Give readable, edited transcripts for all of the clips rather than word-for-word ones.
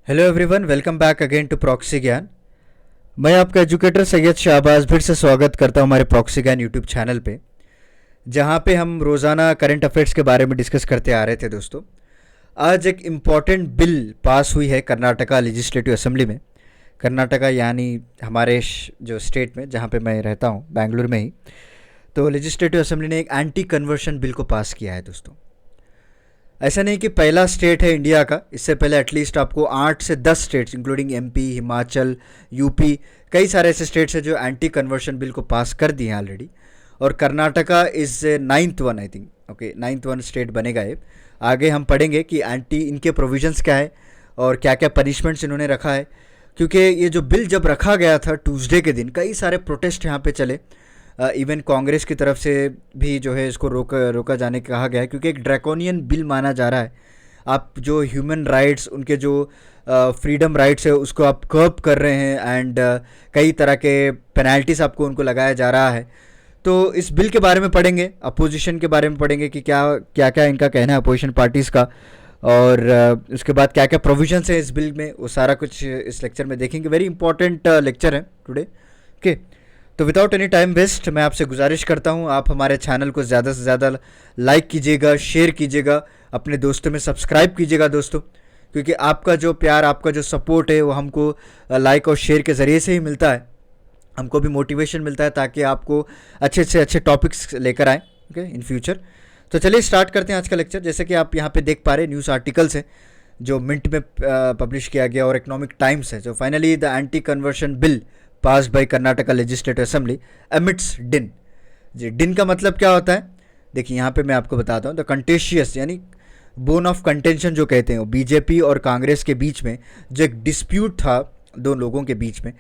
Hello everyone, welcome back again to proxy Gyan. मैं आपका educator Syed Shahbaz फिर से स्वागत करता हूं हमारे प्रॉक्सी ज्ञान यूट्यूब चैनल पे, जहां पे हम रोज़ाना करंट अफेयर्स के बारे में डिस्कस करते आ रहे थे। दोस्तों, आज एक इम्पॉर्टेंट बिल पास हुई है कर्नाटका लेजिस्लेटिव असेंबली में। कर्नाटका यानी हमारे जो स्टेट में जहां पे मैं रहता हूं, बेंगलुरु में ही। तो लेजिस्लेटिव असेंबली ने एक एंटी कन्वर्शन बिल को पास किया है। दोस्तों, ऐसा नहीं कि पहला स्टेट है इंडिया का, इससे पहले एटलीस्ट आपको 8 से 10 states including MP, Himachal, UP, कई सारे ऐसे स्टेट्स हैं जो एंटी कन्वर्शन बिल को पास कर दिए हैं ऑलरेडी। और Karnataka is ninth one, I think. Okay, ninth one state बनेगा ये। आगे हम पढ़ेंगे कि एंटी इनके प्रोविजंस क्या है और क्या क्या पनिशमेंट्स इन्होंने रखा है, क्योंकि ये जो बिल जब रखा गया था ट्यूसडे के दिन, कई सारे प्रोटेस्ट यहाँ पे चले। इवन कांग्रेस की तरफ से भी जो है इसको रोका जाने का कहा गया है, क्योंकि एक ड्रैकोनियन बिल माना जा रहा है। आप जो ह्यूमन राइट्स, उनके जो फ्रीडम राइट्स है, उसको आप कर्ब कर रहे हैं। एंड कई तरह के पेनल्टीज आपको उनको लगाया जा रहा है। तो इस बिल के बारे में पढ़ेंगे, अपोजिशन के बारे में पढ़ेंगे कि क्या क्या क्या इनका कहना है अपोजिशन पार्टीज़ का, और उसके बाद क्या क्या प्रोविजंस है इस बिल में, वो सारा कुछ इस लेक्चर में देखेंगे। वेरी इंपॉर्टेंट लेक्चर है टुडे। ओके, तो विदाउट एनी टाइम वेस्ट मैं आपसे गुजारिश करता हूं, आप हमारे चैनल को ज़्यादा से ज़्यादा लाइक कीजिएगा, शेयर कीजिएगा, अपने दोस्तों में सब्सक्राइब कीजिएगा दोस्तों, क्योंकि आपका जो प्यार, आपका जो सपोर्ट है वो हमको लाइक और शेयर के ज़रिए से ही मिलता है। हमको भी मोटिवेशन मिलता है ताकि आपको अच्छे से अच्छे टॉपिक्स लेकर आएँ ओके इन फ्यूचर। तो चलिए स्टार्ट करते हैं आज का लेक्चर। जैसे कि आप यहाँ पे देख पा रहे हैं, न्यूज़ आर्टिकल्स है जो मिंट में पब्लिश किया गया, और इकोनॉमिक टाइम्स है जो finally the anti conversion bill passed by Karnataka legislative assembly amidst din. जी, डिन का मतलब क्या होता है? देखिए यहाँ पे मैं आपको बताता हूँ। द कंटेशियस यानी बोन ऑफ कंटेंशन जो कहते हैं, वो बीजेपी और कांग्रेस के बीच में जो एक डिस्प्यूट था दो लोगों के बीच में,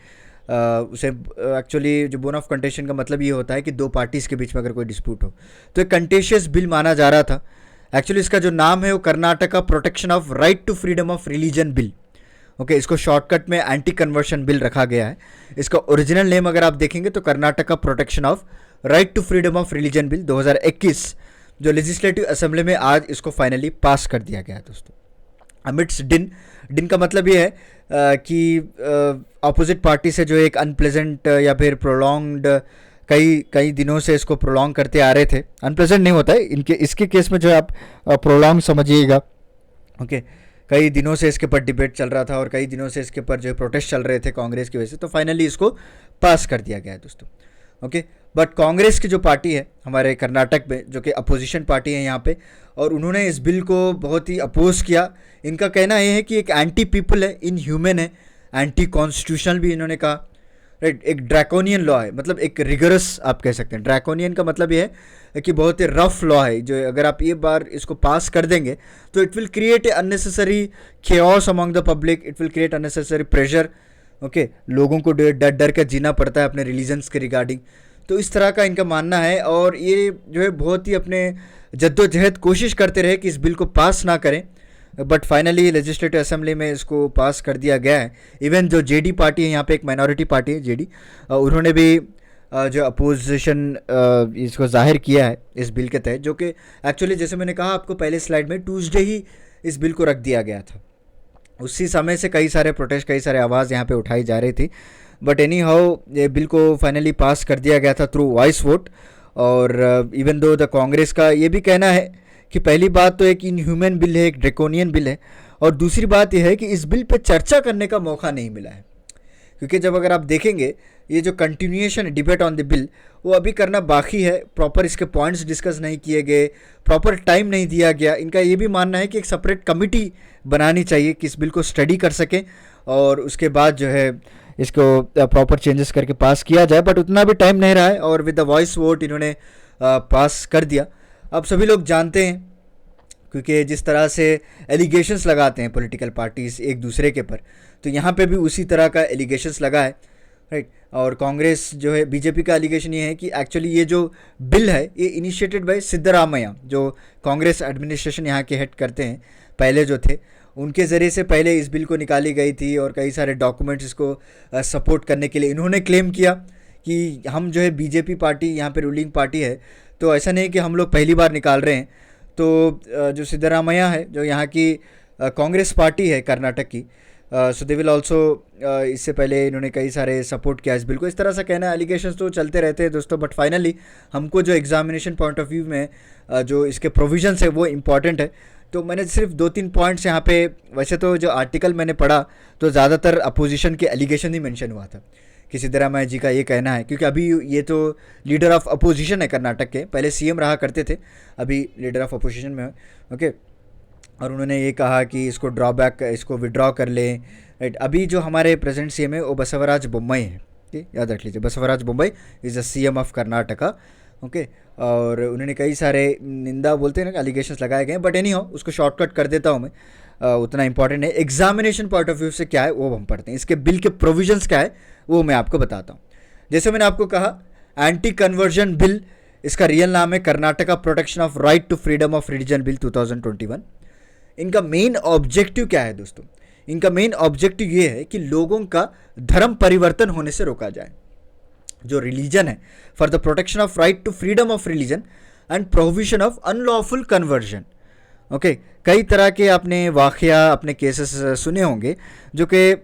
उसे एक्चुअली जो बोन ऑफ कंटेंशन का मतलब ये होता है कि दो पार्टीज़ के बीच में अगर कोई डिस्प्यूट हो तो एक कंटेशियस बिल माना जा रहा था। एक्चुअली इसका जो नाम है वो Karnataka protection of right to freedom of religion bill. Okay, इसको शॉर्टकट में एंटी कन्वर्शन बिल रखा गया है। इसका ओरिजिनल नेम अगर आप देखेंगे तो Karnataka protection of right to freedom of religion bill 2021, जो लेजिस्लेटिव असेंबली में आज इसको फाइनली पास कर दिया गया है। दोस्तों, अमिट्स डिन, डिन का मतलब ये है कि अपोजिट पार्टी से जो एक अनप्लेजेंट या फिर प्रोलॉन्ग्ड, कई कई दिनों से इसको प्रोलॉन्ग करते आ रहे थे। अनप्लेजेंट नहीं होता है इनके, इसके केस में जो है आप प्रोलॉन्ग समझिएगा। ओके, कई दिनों से इसके ऊपर डिबेट चल रहा था और कई दिनों से इसके ऊपर जो है प्रोटेस्ट चल रहे थे कांग्रेस की वजह से, तो फाइनली इसको पास कर दिया गया है दोस्तों। ओके, बट कांग्रेस की जो पार्टी है हमारे कर्नाटक में, जो कि अपोजिशन पार्टी है यहाँ पे, और उन्होंने इस बिल को बहुत ही अपोज किया। इनका कहना ये है कि एक एंटी पीपल है, इन ह्यूमन है, एंटी कॉन्स्टिट्यूशनल भी इन्होंने कहा। राइट, एक ड्रैकोनियन लॉ है, मतलब एक रिगरस आप कह सकते हैं। ड्रैकोनियन का मतलब ये है कि बहुत ही रफ लॉ है, जो अगर आप ये बार इसको पास कर देंगे तो it will create a unnecessary chaos among the public, it will create unnecessary pressure. Okay, लोगों को डर डर कर जीना पड़ता है अपने रिलीजन्स के रिगार्डिंग। तो इस तरह का इनका मानना है, और ये जो है बहुत ही अपने जद्दोजहद कोशिश करते रहे कि इस बिल को पास ना करें, बट फाइनली लेजिस्लेटिव असेंबली में इसको पास कर दिया गया है। इवन जो जेडी पार्टी है, यहाँ पे एक माइनॉरिटी पार्टी है जेडी, उन्होंने भी जो अपोजिशन इसको जाहिर किया है इस बिल के तहत, जो कि एक्चुअली जैसे मैंने कहा आपको पहले स्लाइड में, ट्यूसडे ही इस बिल को रख दिया गया था। उसी समय से कई सारे प्रोटेस्ट, कई सारे आवाज़ यहाँ पे उठाई जा रही थी, बट एनी हाउ ये बिल को फाइनली पास कर दिया गया था थ्रू वॉइस वोट। और इवन दो द कांग्रेस का ये भी कहना है कि पहली बात तो एक इनह्यूमन बिल है, एक ड्रैकोनियन बिल है, और दूसरी बात यह है कि इस बिल पे चर्चा करने का मौका नहीं मिला है। क्योंकि जब अगर आप देखेंगे ये जो continuation debate on the bill, वो अभी करना बाकी है। प्रॉपर इसके पॉइंट्स डिस्कस नहीं किए गए, प्रॉपर टाइम नहीं दिया गया। इनका ये भी मानना है कि एक सेपरेट कमिटी बनानी चाहिए कि इस बिल को स्टडी कर सकें और उसके बाद जो है इसको प्रॉपर चेंजेस करके पास किया जाए, बट उतना भी टाइम नहीं रहा है और विद द वॉइस वोट इन्होंने पास कर दिया। अब सभी लोग जानते हैं, क्योंकि जिस तरह से एलिगेशंस लगाते हैं पॉलिटिकल पार्टीज़ एक दूसरे के पर, तो यहाँ पे भी उसी तरह का एलिगेशंस लगा है। राइट, और कांग्रेस जो है, बीजेपी का एलिगेशन ये है कि एक्चुअली ये जो बिल है ये इनिशिएटेड बाय सिद्धरामैया, जो कांग्रेस एडमिनिस्ट्रेशन यहाँ के हेड करते हैं, पहले जो थे, उनके ज़रिए से पहले इस बिल को निकाली गई थी, और कई सारे डॉक्यूमेंट्स इसको सपोर्ट करने के लिए इन्होंने क्लेम किया कि हम जो है बीजेपी पार्टी यहाँ पे रूलिंग पार्टी है, तो ऐसा नहीं कि हम लोग पहली बार निकाल रहे हैं। तो जो सिद्धरामैया है, जो यहाँ की कांग्रेस पार्टी है कर्नाटक की, सो दे विल ऑल्सो, इससे पहले इन्होंने कई सारे सपोर्ट किया इस बिल को। इस तरह से कहना है, एलिगेशंस तो चलते रहते हैं दोस्तों, बट फाइनली हमको जो एग्जामिनेशन पॉइंट ऑफ व्यू में जो इसके प्रोविजंस है वो इम्पॉर्टेंट है। तो मैंने सिर्फ 2-3 पॉइंट्स यहाँ पे, वैसे तो जो आर्टिकल मैंने पढ़ा तो ज़्यादातर अपोजिशन के एलिगेशन ही मेंशन हुआ था कि सिद्धरामैया जी का ये कहना है, क्योंकि अभी ये तो लीडर ऑफ अपोजिशन है कर्नाटक के, पहले सीएम रहा करते थे, अभी लीडर ऑफ अपोजिशन में है। ओके, और उन्होंने ये कहा कि इसको ड्रॉबैक, इसको विड्रॉ कर लें। राइट, अभी जो हमारे प्रेजेंट सीएम है वो बसवराज बोम्मई है, ठीक, याद रख लीजिए, Basavaraj Bommai is the CM of Karnataka. Okay, और उन्होंने कई सारे निंदा बोलते हैं ना, एलिगेशंस लगाए गए हैं, बट एनी हो उसको शॉर्टकट कर देता हूँ मैं, उतना इंपॉर्टेंट है। एग्जामिनेशन पॉइंट ऑफ व्यू से क्या है वो हम पढ़ते हैं, इसके बिल के प्रोविजंस क्या है वो मैं आपको बताता हूँ। जैसे मैंने आपको कहा, एंटी कन्वर्जन बिल, इसका रियल नाम है Karnataka protection of right to freedom of religion bill 2021। इनका मेन ऑब्जेक्टिव क्या है दोस्तों? इनका मेन ऑब्जेक्टिव ये है कि लोगों का धर्म परिवर्तन होने से रोका जाए। जो रिलीजन है, for the protection of right to freedom of religion and prohibition of unlawful conversion. Okay, कई तरह के आपने वाकया, अपने केसेस सुने होंगे जो कि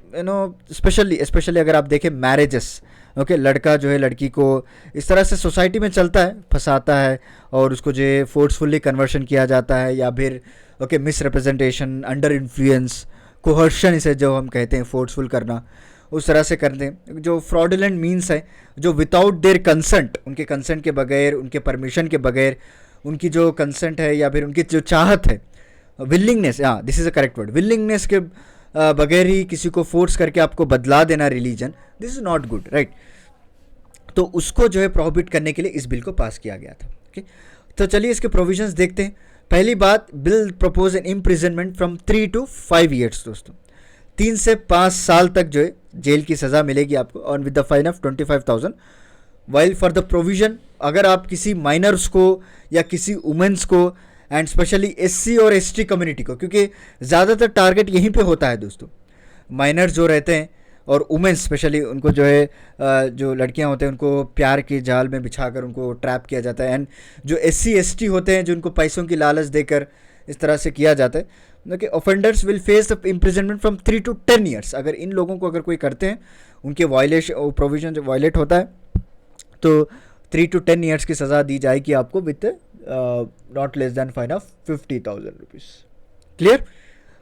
स्पेशली अगर आप देखें मैरिजेस। ओके, लड़का जो है लड़की को इस तरह से सोसाइटी में चलता है, फंसाता है और उसको जो है फोर्सफुली कन्वर्शन किया जाता है, या फिर okay misrepresentation, under influence, coercion, इसे जो हम कहते हैं फोर्सफुल करना, उस तरह से कर दें। जो फ्रॉडुलेंट मीन्स है, जो विदाउट देयर कंसेंट, उनके कंसेंट के बगैर, उनके परमिशन के बगैर, उनकी जो कंसेंट है या फिर उनकी जो चाहत है, विलिंगनेस, हाँ this is a correct word, willingness के बगैर ही किसी को फोर्स करके आपको बदला देना religion, this is not good, right. तो उसको जो है प्रोहिबिट करने के लिए इस बिल को पास किया गया था। ओके, तो चलिए इसके प्रोविजंस देखते हैं। पहली बात, bill propose an imprisonment from 3 to 5 years दोस्तों, 3 से 5 साल तक जो है जेल की सज़ा मिलेगी आपको, और with the fine of 25,000। While for the provision, अगर आप किसी माइनर्स को या किसी वुमेंस को, एंड स्पेशली एससी और एसटी कम्युनिटी को, क्योंकि ज़्यादातर टारगेट यहीं पे होता है दोस्तों, माइनर्स जो रहते हैं और वुमेंस स्पेशली, उनको जो है जो लड़कियां होते हैं उनको प्यार के जाल में बिछाकर उनको ट्रैप किया जाता है। एंड जो एससी एसटी होते हैं, जो उनको पैसों की लालच देकर इस तरह से किया जाता है, कि offenders will face the imprisonment from 3 to 10 years। अगर इन लोगों को अगर कोई करते हैं, उनके वायलेशन प्रोविजन जो वायलेट होता है, तो 3 to 10 years की सज़ा दी जाएगी आपको, with not less than fine of 50,000 rupees. Clear?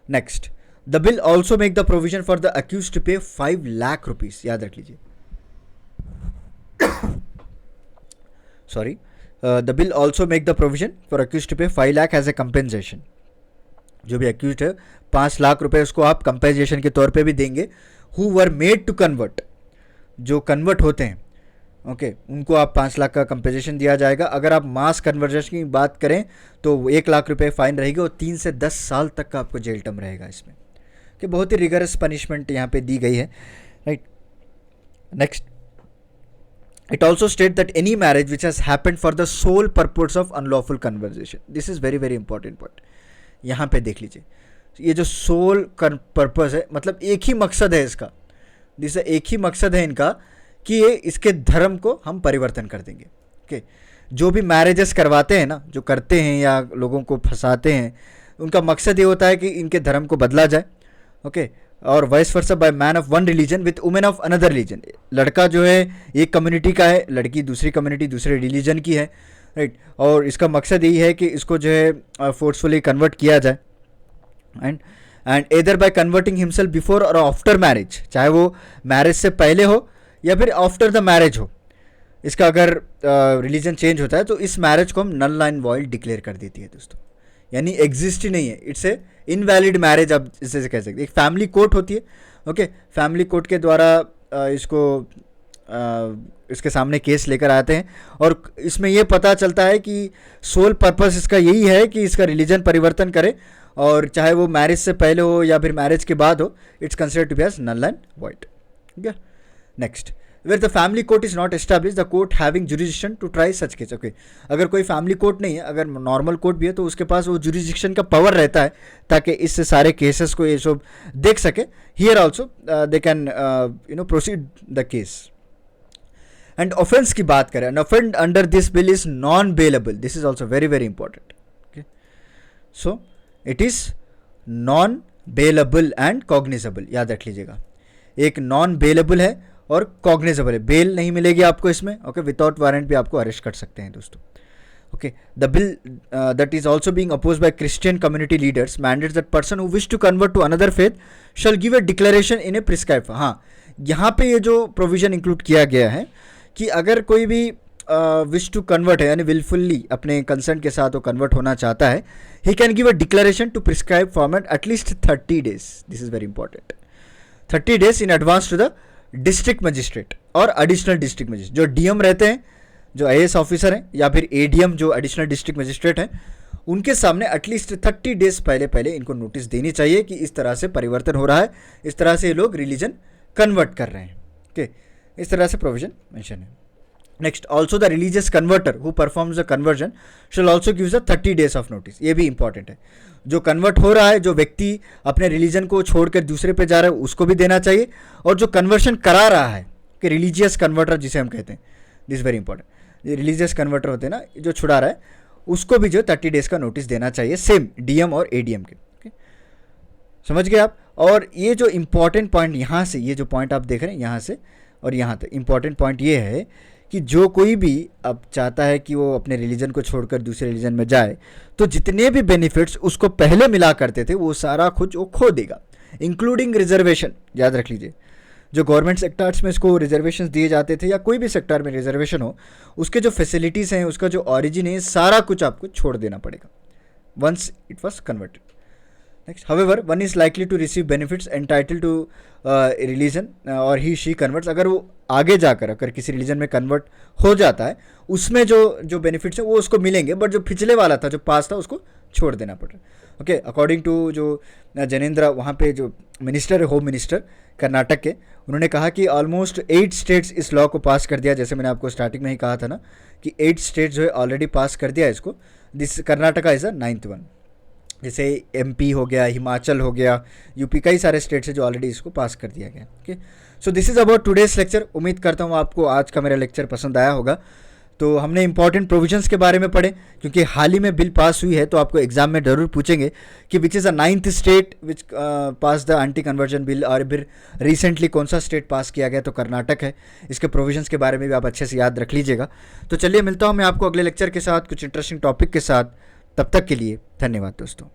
Next, the bill also make the provision for the accuse to pay 5 lakh rupees. याद रख लीजिए, sorry, the bill also make the provision for accuse to pay 5 lakh as a compensation. जो भी accused है 5 लाख रुपए उसको आप compensation के तौर पे भी देंगे। Who were made to convert, जो कन्वर्ट होते हैं, ओके, उनको आप 5 लाख का कंपेंसेशन दिया जाएगा। अगर आप मास कन्वर्जन की बात करें तो 1 लाख रुपए फाइन रहेगी और 3 से 10 साल तक का आपको जेल टर्म रहेगा इसमें, कि बहुत ही रिगरस पनिशमेंट यहाँ पे दी गई है, right. Next, it also state that any marriage which has happened for the sole purpose of unlawful conversation, this is very very important point. यहाँ पे देख लीजिए, ये जो सोल पर्पस है, मतलब एक ही मकसद है इसका, जिससे एक ही मकसद है इनका कि ये इसके धर्म को हम परिवर्तन कर देंगे। ओके, जो भी मैरिजेस करवाते हैं ना, जो करते हैं या लोगों को फंसाते हैं, उनका मकसद ये होता है कि इनके धर्म को बदला जाए। ओके, और vice versa by man of one religion with women of another religion, लड़का जो है एक कम्युनिटी का है, लड़की दूसरी कम्युनिटी दूसरे रिलीजन की है, राइट। और इसका मकसद यही है कि इसको जो है फोर्सफुली कन्वर्ट किया जाए, and either by converting himself before और आफ्टर मैरिज, चाहे वो मैरिज से पहले हो या फिर आफ्टर द मैरिज हो। इसका अगर रिलीजन चेंज होता है तो इस मैरिज को हम नल एंड वॉइड डिक्लेयर कर देती है दोस्तों, यानी एग्जिस्ट ही नहीं है, इट्स ए इनवैलिड मैरिज, आप इसे कह सकते हैं। एक फैमिली कोर्ट होती है, ओके, फैमिली कोर्ट के द्वारा इसको इसके सामने केस लेकर आते हैं, और इसमें यह पता चलता है कि सोल पर्पस इसका यही है कि इसका रिलीजन परिवर्तन करे, और चाहे वो मैरिज से पहले हो या फिर मैरिज के बाद हो, it's considered to be as null and void. ठीक है, next, where the family court is not establish the court having jurisdiction to try such case. Okay, अगर कोई फैमिली कोर्ट नहीं है, अगर नॉर्मल कोर्ट भी है, तो उसके पास वो जुरिडिक्शन का पावर रहता है ताकि इससे सारे केसेस को ये सब देख सके। Here also they can proceed the case. And offence की बात करें, an offend under this bill is non bailable, this is also very very important. Okay, so it is non bailable and cognisable, याद रख लीजिएगा। एक non bailable है और cognizable है, बेल नहीं मिलेगी आपको इसमें, ओके, विदाउट वारंट भी आपको अरेस्ट कर सकते हैं दोस्तों। Okay, the bill that is also being opposed by Christian community leaders mandates that person who wish to convert to another faith shall give a declaration in a prescribed। हाँ, यहाँ पे ये जो प्रोविजन इंक्लूड किया गया है कि अगर कोई भी विश टू कन्वर्ट है, यानी विलफुल्ली अपने कंसेंट के साथ वो कन्वर्ट होना चाहता है, he can give a declaration to prescribe format at least 30 days, this is very important, 30 days in advance to the district magistrate और एडिशनल डिस्ट्रिक्ट मजिस्ट्रेट। जो डीएम रहते हैं, जो आईएएस ऑफिसर हैं, या फिर एडीएम जो एडिशनल डिस्ट्रिक्ट मजिस्ट्रेट हैं, उनके सामने एटलीस्ट 30 डेज पहले इनको नोटिस देनी चाहिए कि इस तरह से परिवर्तन हो रहा है, इस तरह से ये लोग रिलीजन कन्वर्ट कर रहे हैं। ओके, इस तरह से प्रोविजन मेंशन है। Next, also the religious converter who performs the conversion shall also gives the 30 days of notice. ये भी इंपॉर्टेंट है, जो कन्वर्ट हो रहा है, जो व्यक्ति अपने रिलीजन को छोड़कर दूसरे पे जा रहा है, उसको भी देना चाहिए, और जो कन्वर्शन करा रहा है कि रिलीजियस कन्वर्टर जिसे हम कहते हैं, this very important, religious converter होते हैं ना, जो छुड़ा रहा है, उसको भी जो 30 डेज का नोटिस देना चाहिए, सेम डीएम और एडीएम के। ओके, समझ गए आप। और ये जो इंपॉर्टेंट पॉइंट यहाँ से, ये जो पॉइंट आप देख रहे हैं यहाँ से और यहाँ तक, इंपॉर्टेंट पॉइंट ये है कि जो कोई भी अब चाहता है कि वो अपने रिलीजन को छोड़कर दूसरे रिलीजन में जाए, तो जितने भी बेनिफिट्स उसको पहले मिला करते थे वो सारा कुछ वो खो देगा, इंक्लूडिंग रिजर्वेशन। याद रख लीजिए, जो गवर्नमेंट सेक्टर्स में इसको रिजर्वेशन दिए जाते थे, या कोई भी सेक्टर में रिजर्वेशन हो, उसके जो फैसिलिटीज़ हैं, उसका जो ऑरिजिन है, सारा कुछ आपको छोड़ देना पड़ेगा once it was converted. Next, however one is likely to receive benefits entitle to religion और ही शी कन्वर्ट्स। अगर वो आगे जाकर अगर किसी रिलीजन में कन्वर्ट हो जाता है, उसमें जो बेनिफिट्स हैं वो उसको मिलेंगे, बट जो पिछले वाला था, जो पास था, उसको छोड़ देना पड़ रहा है। ओके, अकॉर्डिंग टू जो जनेंद्र वहाँ पे जो मिनिस्टर है, होम मिनिस्टर कर्नाटक के, उन्होंने कहा कि ऑलमोस्ट 8 स्टेट्स इस लॉ को पास कर दिया। जैसे मैंने आपको स्टार्टिंग में ही कहा था ना कि 8 स्टेट्स जो है ऑलरेडी पास कर दिया इसको, this Karnataka is a 9th one. जैसे एमपी हो गया, हिमाचल हो गया, यूपी, कई सारे स्टेट्स है जो ऑलरेडी इसको पास कर दिया गया। Okay, so this is about today's lecture. उम्मीद करता हूँ आपको आज का मेरा लेक्चर पसंद आया होगा। तो हमने इंपॉर्टेंट प्रोविजंस के बारे में पढ़े, क्योंकि हाल ही में बिल पास हुई है, तो आपको एग्जाम में जरूर पूछेंगे कि which is a 9th state which pass the anti conversion bill, और फिर रिसेंटली कौन सा स्टेट पास किया गया, तो कर्नाटक है। इसके प्रोविजंस के बारे में भी आप अच्छे से याद रख लीजिएगा। तो चलिए, मिलता हूँ मैं आपको अगले लेक्चर के साथ कुछ इंटरेस्टिंग टॉपिक के साथ। तब तक के लिए धन्यवाद दोस्तों।